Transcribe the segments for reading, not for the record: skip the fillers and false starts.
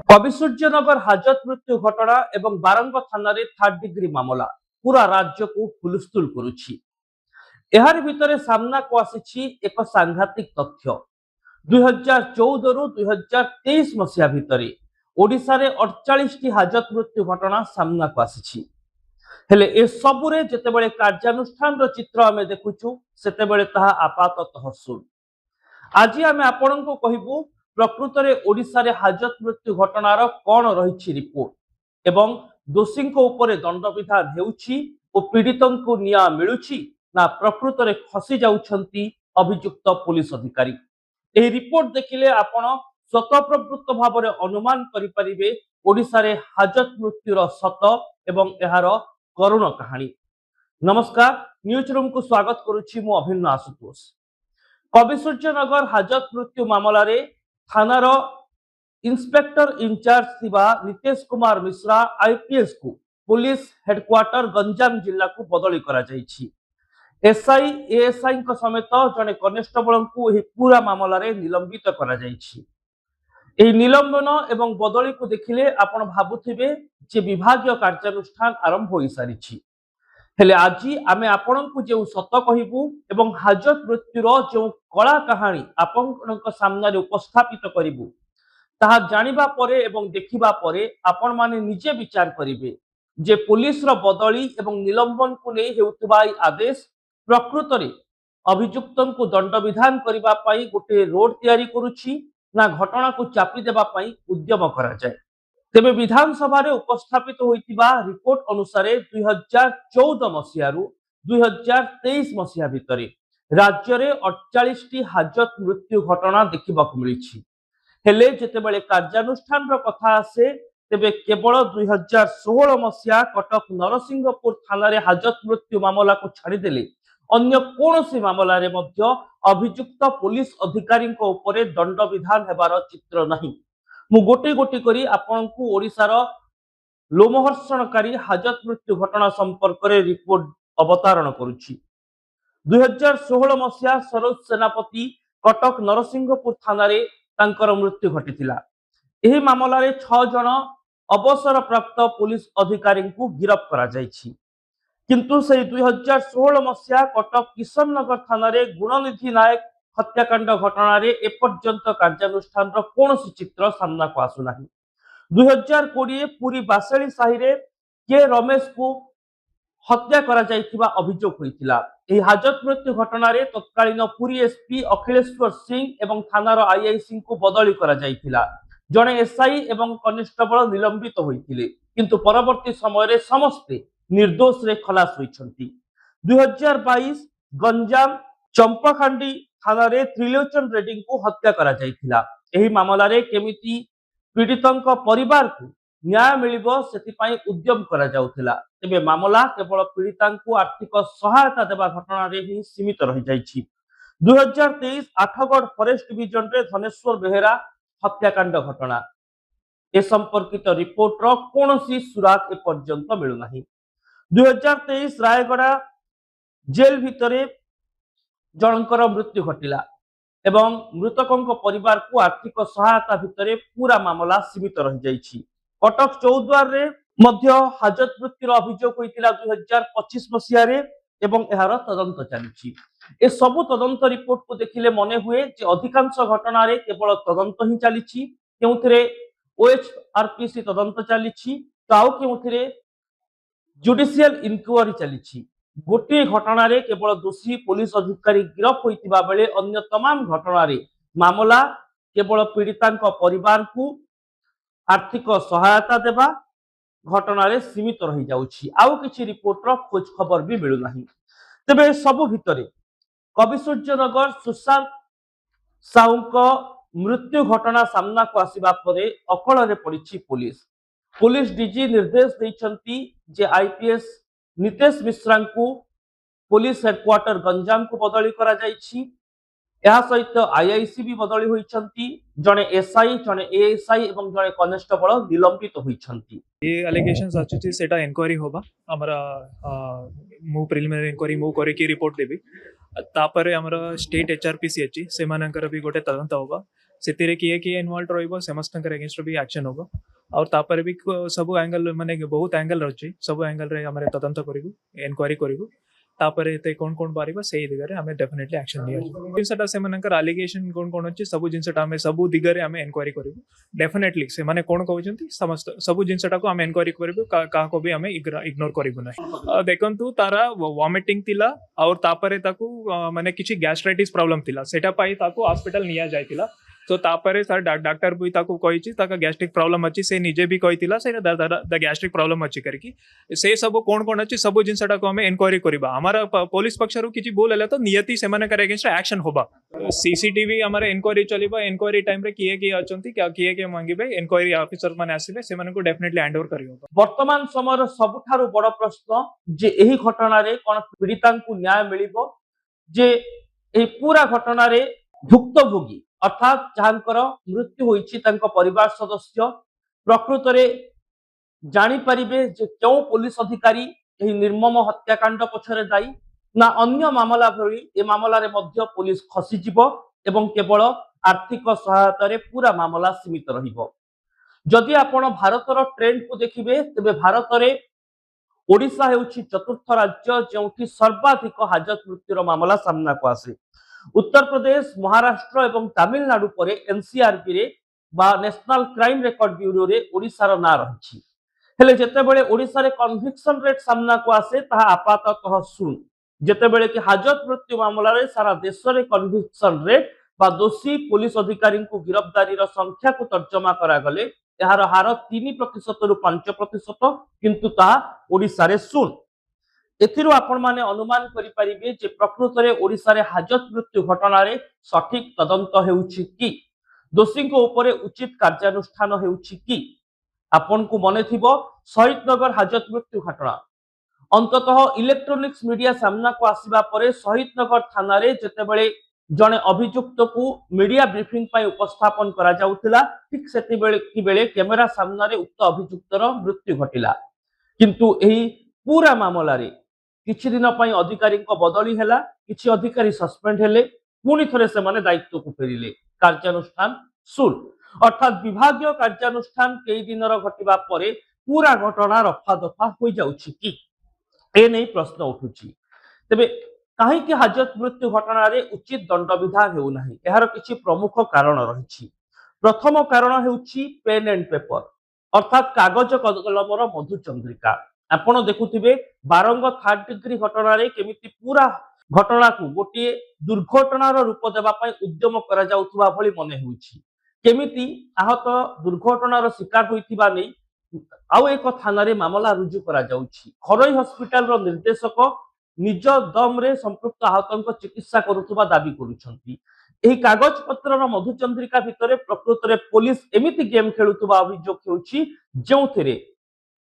कविसूर्यनगर हाजत मृत्यु घटना एवं बारंग थाना थर्ड डिग्री मामला पूरा राज्य को हुलस्थुल करुछि। एहार भितरे सामना को आसी एक सांघातिक तथ्य। 2014 रु 2023 मसीहा भितरे ओडिशा रे 48 टी हाजत मृत्यु घटना सामना को आसी। हेले ए सबुरे जेतेबेले कार्यानुष्ठान रो चित्र आमे देखुछु सेतेबेले ताहा आपाततः शून्य। आज आमे आपनको कहिबु प्रकृत रे ओडिशा रे हाजत मृत्यु घटनार कौन रही रिपोर्ट एवं दोषी उपरे दंड विधान हेउछि ओ पीड़ितों को न्याय मिलुछि ना प्रकृत रे खसी जाउछंती अभियुक्त पुलिस अधिकारी। एही रिपोर्ट देखिले आपण स्वतःप्रवृत्त भाव में अनुमान करिपारिबे ओडिशा रे हाजत मृत्युर सत एवं एहार करुण कहानी। नमस्कार, न्यूज रूम को स्वागत करुछि मु अभिन्न आशुतोष। कविसूर्यनगर हाजत मृत्यु मामला रे थानार इंस्पेक्टर इंचार्ज थिबा नितेश कुमार मिश्रा आईपीएस को पुलिस हेडक्वार्टर गंजाम जिला को बदली करा जायछि। एसआई एएसआई को समेत जने कनेस्टेबल को एही पूरा मामला रे निलंबित करा जायछि। एही निलंबन एवं बदली को देखिले आपण भाबुथिबे जे विभागीय कार्यानुष्ठान आरंभ होई सारिछि। हेले आजी आमे आपनको जे सत कहिबु एवं हाजत मृत्युर जो कला कहानी आपनक सामने उपस्थापित करिबु ताहा जानिबा परे एवं देखिबा परे आपण माने निजे विचार करिवे जे पुलिस रो बदली एवं निलंबन को नै हेउतबा आदेश प्रकृत रे अभियुक्तन को दंड विधान करिबा पई गोटे रोड तयारी करूछि ना घटना को चापी देबा पई उद्यम करा जाय। तेबे विधानसभा रे उपस्थापित होइतिबा रिपोर्ट अनुसार 2014 मसीहा रु 2023 मसीहा भितरे राज्य रे 48 टी हाजत मृत्यु घटना देखिबाकू मिलिछि। हेले जेतेबेले कार्यानुष्ठान रो कथा आसे तेबे केवल 2016 मसीहा कटक नरसिंहपुर थाना रे हाजत मृत्यु मामला को छाड़ी देले अन्य कोनोसी मामला रे मध्य अभियुक्त पुलिस अधिकारी को ऊपर दंड विधान हेबार चित्र नहीं। मु गोटे गोटे करी आपनकु ओडिसार लोमहर्षणकारी हाजत मृत्यु घटना संपर्क रे रिपोर्ट अवतारण करुछि। 2016 मसीहा सरोज सेनापति कटक नरसिंहपुर थाना रे तांकर मृत्यु घटिथिला। एही मामला रे 6 जन अवसर प्राप्त पुलिस अधिकारी को गिरफ्त करा जायछि। किंतु से 2016 मसीहा कटक किशन नगर थाना रे गुणनिधि नायक हत्याकांड घटना रे एपर्यंत कार्यानुष्ठान रो कोनोसी चित्र सामना को आसु नाही। 2020 पुरी बासेली साही रे के रमेश को हत्या करा जायथिबा अभियोग होइतिला। एही हाजत मृत्यु घटना रे तत्कालीन पुरी एसपी अखिलेश्वर सिंह एवं थानार आईआईसी को बदली करा जायथिला। जने एसआई एवं कनेस्टेबल निलंबित होइतिले किंतु परवर्ती समय रे समस्ते निर्दोष रे खलास होइछंती। 2022 गंजाम चंपाखांडी थाना रे त्रिलोचन रेड्डी को हत्या करा जायथिला। एही मामला रे केमिति पीड़ितों परिवार को न्याय मिलिबो सेति पई उद्यम करा जाउथिला। तेबे मामला केवल पीड़िता को आर्थिक सहायता देबा घटना रे ही सीमित रहि जायछि। 2023 आठगढ़ फॉरेस्ट डिवीजन रे धनेश्वर बेहेरा हत्याकांड घटना ए संपर्कित रिपोर्ट रो कोनोसी सुराग ए पर्यंत मिलु नाही। 2023 रायगड़ा जेल भितरे जनकर मृत्यु घटिला एवं मृतकों परिवार को आर्थिक सहायता भितरे पूरा मामला सीमित रहि जायछि। कटक चौद्वार रे मध्य हाजत मृत्युर अभियोग होइतिला 2025 मसीहा रे एवं एहार तदंत चलिछि। ए सब तदंत रिपोर्ट को देखिले मने हुए जे अधिकांश घटना रे केवल तदंत ही चलिछि, केउथिरे ओएचआरपीसी तदंत चलिछि तो आउ केउथिरे जुडिशियल इंक्वायरी चलिछि। गोटे घटना रे केवल दोषी पुलिस अधिकारी गिरफ होइतिबा बेले अन्य तमाम घटना रे मामला केवल पीड़िता परिवार को आर्थिक सहायता देबा घटना रे सीमित रहि जाउछि। आउ किछि रिपोर्ट रो खोज खबर भी मिलु नाही। तबे सब भितरे कविसूर्यनगर सुशांत साहुंको मृत्यु घटना सामना को आसीबा परे अकल रे पड़िछि पुलिस। पुलिस डीजी निर्देश दैछंती जे आईपीएस नितेश मिश्रा को पुलिस हेडक्वार्टर गंजाम को बदली करा जायछि। एहा सहित आईआईसी भी बदली होइछंती। जने एसआई जने एएसआई एवं जने कनेस्टेबल निलंबित होइछंती। ये एलिगेशंस आछी सेटा इंक्वायरी होबा हमरा मु प्रिलिमिनरी इंक्वायरी मु करे की रिपोर्ट देबी तापर हमरा स्टेट एचआरपीसी अछि से मानकर भी गोटे तदंत होबा से किए इनवॉल्व रहिबो समस्त अगेंस्ट भी एक्शन होबो और तापर भी सब एंगल माने बहुत एंगल रही सब एंगल रे हमरे तदंत करिबु एनक्वायरी करिबु तापर एते कोन कोन बारिबा सेही दिगरे हमें डेफिनेटली एक्शन लिया जिनसटा से मनकर एलिगेशन कोन कोन अछि सब जिनसटा हमें सब दिगरे हमें एनक्वायरी करिबु डेफिनेटली से माने कोन कहउछंती समस्त सब जिनसटा को हमें एनक्वायरी करिबु का को भी हमें इग्नोर करिबु नै देखंतु तारा वॉमिटिंग थिला और तापरे ताकू माने किछि गैस्ट्राइटिस प्रॉब्लम थिला सेटा पाई ताकू हॉस्पिटल निया जायतिला तो तापरे सर डॉक्टर भी ताकू कहिछि ताका गैस्ट्रिक प्रॉब्लम अछि से निजे भी कहितिला से द गैस्ट्रिक प्रॉब्लम अछि करकी से सब कोन कोन अछि सब जिनसटा को हमें एनक्वायरी करिबा हमारा पुलिस पक्षरु किछि बोल हला तो नियति से माने करे अगेंस्ट एक्शन होबा सीसीटीवी हमारे एनक्वायरी चलिबा एनक्वायरी टाइम रे किए अछंती क्या किए मांगिबे एनक्वायरी ऑफिसर माने आसीबे से माने को डेफिनेटली हैंड ओवर करियो वर्तमान समय सबुठारु बड़ प्रश्न जे एही घटना रे कोन पीड़ितांकु न्याय मिलिबो जे एही पूरा घटना रे भुक्तभोगी अर्थात जहांकर मृत्यु होईछि तांको परिवार सदस्य प्रकृत रे जानी परिबे जे क्यों पुलिस अधिकारी एही निर्मम हत्याकांड पछरे दायी ना अन्य मामला भली ए मामला रे मध्य पुलिस खसी जिवो एवं केवल आर्थिक सहायता रे पूरा मामला सीमित रहिबो जदि आपण भारतर ट्रेंड को देखिबे तबे भारत रे ओडिशा हेउछि चतुर्थ राज्य जेउठी सर्वाधिक हाजत मृत्युर मामला सामना को आसे उत्तर प्रदेश महाराष्ट्र एवं तमिलनाडु परे एनसीआरबी रे बा नेशनल क्राइम रिकॉर्ड ब्यूरो रे ओडिशार ना रहिछि हेले जेतेबेले ओडिशा रे कन्विक्शन रेट सामना को आसे ताहा आपाततः शून्य जेतेबेले कि हाजत मृत्यु मामला रे सारा देश रे कन्विक्शन रेट बा दोषी पुलिस अधिकारी को गिरफ्तारी रो संख्या को तर्जमा करा गले यार हार 3% रु 5% किंतु ता ओडिशा रे शून्य एथिरु आपण माने अनुमान करि परिबे जे प्रकृत रे ओडिशा रे हाजत मृत्यु घटना रे सठिक तदंत हेउछि कि दोषी को ऊपर उचित कार्यानुष्ठान हेउछि कि आपण को मने थिबो शहीद नगर हाजत मृत्यु घटना अंततः इलेक्ट्रोनिक्स मीडिया सामना को आसीबा परे शहीद नगर थाना रे जेतेबेले जने अभियुक्त को मीडिया ब्रीफिंग पाई उपस्थापन करा जाउतिला ठीक सेति बेले कि बेले कैमरा सामना रे उक्त अभियुक्तर मृत्यु घटिला किंतु एही पूरा मामला रे किछि दिन पाई अधिकारी को बदली हैला किछि अधिकारी सस्पेंड हेले पुनी थरे से माने दायित्व को फेरिले कार्यानुष्ठान शून्य अर्थात विभागीय कार्यानुष्ठान कई दिनर घटिबा परे पूरा घटना रफा दफा हो जाउछि कि ए नै प्रश्न उठुछि तबे काहे कि हाजत मृत्यु घटना रे उचित दंड विधान हेउ नाही एहार किछि प्रमुख कारण रहिछि प्रथम कारण हेउछि पेन एंड पेपर अर्थात कागज कलमर मधुचंद्रिका आपण देखुथिबे बारंग थर्ड डिग्री घटना रे केमिति पूरा घटना को गोटे दुर्घटनार रूप देबा पई उद्यम करा जाउथबा भली मने होउछि केमिति आहत दुर्घटनार शिकार होइथिबा नै आउ एक थाना रे मामला रुजु करा जाउछि खरई हॉस्पिटल रो निर्देशक निज दम रे संपृक्त आहतंक चिकित्सा करुथबा दाबी करूछंती एही कागज पत्रर मधुचंद्रिका भितरे प्रकृत रे पुलिस एमिति गेम खेलुथबा अभियोग हेउछि जेउथिरे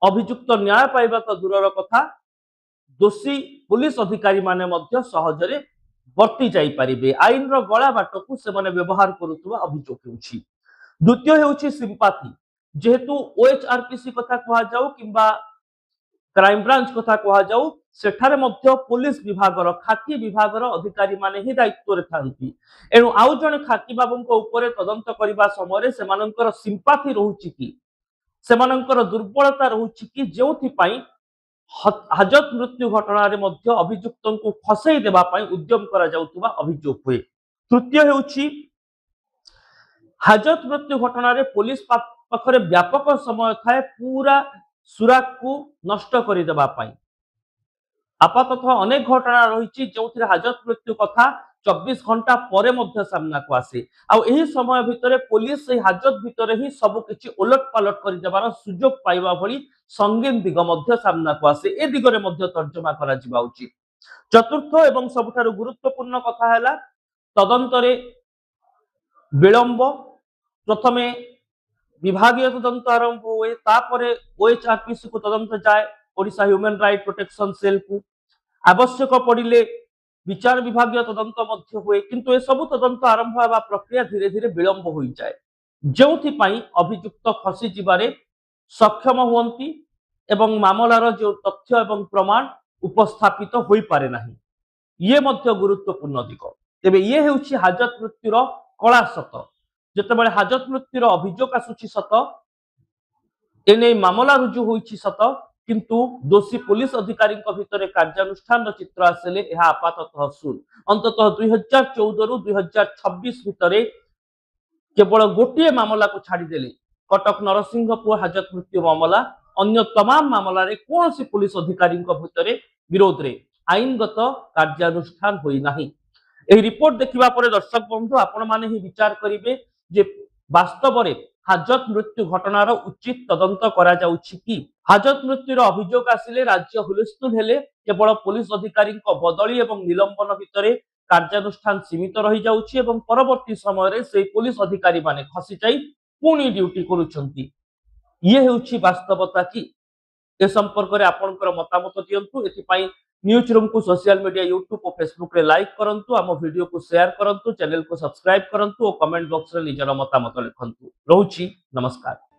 अभियुक्त न्याय पाइबा तो दूरर कथा दोषी पुलिस अधिकारी माने मध्य सहजरे वर्ती जाई परिबे आईन रो गळा बाटकू से माने व्यवहार करुथबा अभियोग हेउछि द्वितीय हेउछि सिंपाथी जेहेतु ओएचआरपीसी कथा कहा जाऊ किंबा क्राइम ब्रांच कथा कहा जाऊ सेठारे मध्य पुलिस विभागर खाकी विभागर अधिकारी माने ही दायित्व रे थांती एनु आउ जने खाकी बाबूंको ऊपर तदंत करिबा समय सेमानंकर सिंपाथी रहुछि कि सेमानंकर दुर्बलता रहुछि कि जेउथि पई हाजत मृत्यु घटना रे मध्य अभियुक्तंको फसई देबा पई उद्यम करा जाउतबा अभियोग हुए तृतीय हेउछि हाजत मृत्यु घटना रे पुलिस पाखरे व्यापक समय थाए पूरा सुराग को नष्ट करि देबा पई आपाततः अनेक घटना रही जो हाजत मृत्यु कथा 24 घंटा परे मध्य सामना को आसे आउ एही समय भितरे पुलिस से हाजत भितरे ही सब किछि उलट पालट करि देबार सुजोग पाइबा भली संगीन दिग मध्य सामना को आसे ए दिगरे मध्य तर्जमा करा जिबा उचित चतुर्थ एवं सबठारु गुरुत्वपूर्ण कथा हैला तदंतरे विलंब प्रथमे विभागीय तदंत आरंभ हुए तापरे ओएचआरपीसी को तदंत जाए Odisha human right protection cell को आवश्यक पड़िले विचार विभागीय तदंत मध्य हुए किंतु ए सब तदंत आरंभ होगा प्रक्रिया धीरे धीरे विलंब हो जाए जोथि पई अभियुक्त खसी जिबारे सक्षम हुअंती एवं मामलार जो तथ्य एवं प्रमाण उपस्थापित होई पारे नाही ये मध्य गुरुत्वपूर्ण दिग तेबे ये हेउछि हाजत मृत्युर कला सत ଯେତେବେଳେ ହାଜତ ମୃତ୍ୟୁର ଅଭିଯୋଗ ଆସୁଛି ସତ, ଏନେ ମାମଲା ରୁଜୁ ହୋଇଛି ସତ, କିନ୍ତୁ ଦୋଷୀ ପୁଲିସ ଅଧିକାରୀଙ୍କ ଭିତରେ କାର୍ଯ୍ୟାନୁଷ୍ଠାନର ଚିତ୍ର ଆସିଲେ ଏହା ଆପାତତଃ ଶୂନ। ଅନ୍ତତଃ 2014 ରୁ 2026 ଭିତରେ କେବଳ ଗୋଟିଏ ମାମଲାକୁ ଛାଡ଼ିଦେଲେ କଟକ ନରସିଂହପୁର ହାଜତ ମୃତ୍ୟୁ ମାମଲା, ଅନ୍ୟ ତମାମ ମାମଲାରେ କୌଣସି ପୁଲିସ ଅଧିକାରୀଙ୍କ ଭିତରେ ବିରୋଧରେ ଆଇନଗତ କାର୍ଯ୍ୟାନୁଷ୍ଠାନ ହୋଇନାହିଁ। ଏହି ରିପୋର୍ଟ ଦେଖିବା ପରେ ଦର୍ଶକ ବନ୍ଧୁ ଆପଣମାନେ ହିଁ ବିଚାର କରିବେ ଯେ ବାସ୍ତବରେ ହାଜତ ମୃତ୍ୟୁ ଘଟଣାର ଉଚିତ ତଦନ୍ତ କରାଯାଉଛି କି? ହାଜତ ମୃତ୍ୟୁର ଅଭିଯୋଗ ଆସିଲେ ରାଜ୍ୟ ହୁଲସ୍ଥୁଲ ହେଲେ କେବଳ ପୁଲିସ ଅଧିକାରୀଙ୍କ ବଦଳି ଏବଂ ନିଲମ୍ବନ ଭିତରେ କାର୍ଯ୍ୟାନୁଷ୍ଠାନ ସୀମିତ ରହିଯାଉଛି ଏବଂ ପରବର୍ତ୍ତୀ ସମୟରେ ସେହି ପୁଲିସ ଅଧିକାରୀମାନେ ଖସି ଯାଇ ପୁଣି ଡ୍ୟୁଟି କରୁଛନ୍ତି। ଇଏ ହେଉଛି ବାସ୍ତବତା କି? ଏ ସମ୍ପର୍କରେ ଆପଣଙ୍କର ମତାମତ ଦିଅନ୍ତୁ। ଏଥିପାଇଁ न्यूज रूम को सोशल मीडिया यूट्यूब और फेसबुक रे लाइक करंतु, आम वीडियो को शेयर करंतु, चैनल को सब्सक्राइब करंतु और कमेंट बॉक्स रे निजर मतामत लिखंतु। रहूची नमस्कार।